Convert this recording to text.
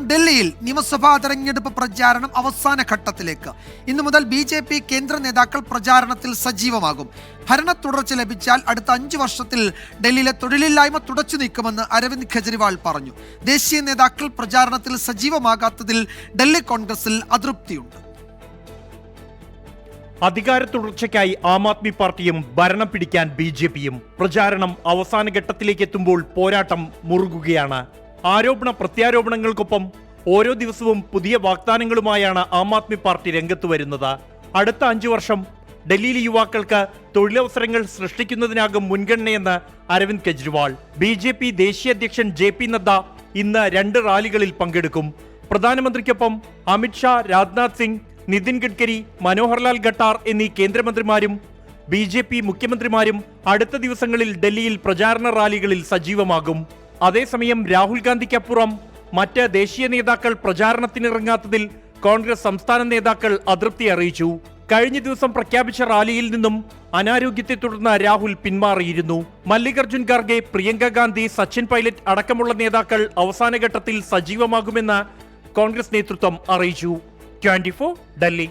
ഡൽഹിയിൽ നിയമസഭാ തെരഞ്ഞെടുപ്പ് പ്രചാരണം അവസാന ഘട്ടത്തിലേക്ക്. ഇന്നു മുതൽ BJP കേന്ദ്ര നേതാക്കൾ പ്രചാരണത്തിൽ സജീവമാകും. ഭരണ തുടർച്ച ലഭിച്ചാൽ അടുത്ത 5 വർഷത്തിൽ ഡൽഹിയിലെ തൊഴിലില്ലായ്മ തുടച്ചു നീക്കുമെന്ന് അരവിന്ദ് കെജ്രിവാൾ പറഞ്ഞു. ദേശീയ നേതാക്കൾ പ്രചാരണത്തിൽ സജീവമാകാത്തതിൽ ഡൽഹി കോൺഗ്രസിൽ അതൃപ്തിയുണ്ട്. അധികാര തുടർച്ചയ്ക്കായി ആം ആദ്മി പാർട്ടിയും ഭരണം പിടിക്കാൻ BJPയും പ്രചാരണം അവസാന ഘട്ടത്തിലേക്ക് എത്തുമ്പോൾ പോരാട്ടം മുറുകുകയാണ്. ആരോപണ പ്രത്യാരോപണങ്ങൾക്കൊപ്പം ഓരോ ദിവസവും പുതിയ വാഗ്ദാനങ്ങളുമായാണ് ആം ആദ്മി പാർട്ടി രംഗത്ത് വരുന്നത്. അടുത്ത 5 വർഷം ഡൽഹിയിലെ യുവാക്കൾക്ക് തൊഴിലവസരങ്ങൾ സൃഷ്ടിക്കുന്നതിനാകും മുൻഗണനയെന്ന് അരവിന്ദ് കെജ്രിവാൾ. BJP ദേശീയ അധ്യക്ഷൻ JP നദ്ദ ഇന്ന് 2 റാലികളിൽ പങ്കെടുക്കും. പ്രധാനമന്ത്രിക്കൊപ്പം അമിത്ഷാ, രാജ്നാഥ് സിംഗ്, നിതിൻ ഗഡ്കരി, മനോഹർലാൽ ഖട്ടാർ എന്നീ കേന്ദ്രമന്ത്രിമാരും BJP മുഖ്യമന്ത്രിമാരും അടുത്ത ദിവസങ്ങളിൽ ഡൽഹിയിൽ പ്രചാരണ റാലികളിൽ സജീവമാകും. അതേസമയം രാഹുൽ ഗാന്ധിക്കപ്പുറം മറ്റ് ദേശീയ നേതാക്കൾ പ്രചാരണത്തിനിറങ്ങാത്തതിൽ കോൺഗ്രസ് സംസ്ഥാന നേതാക്കൾ അതൃപ്തി അറിയിച്ചു. കഴിഞ്ഞ ദിവസം പ്രഖ്യാപിച്ച റാലിയിൽ നിന്നും അനാരോഗ്യത്തെ തുടർന്ന് രാഹുൽ പിന്മാറിയിരുന്നു. മല്ലികാർജുൻ ഖാർഗെ, പ്രിയങ്ക ഗാന്ധി, സച്ചിൻ പൈലറ്റ് അടക്കമുള്ള നേതാക്കൾ അവസാന ഘട്ടത്തിൽ സജീവമാകുമെന്ന് കോൺഗ്രസ് നേതൃത്വം അറിയിച്ചു. 24 ഡൽഹി.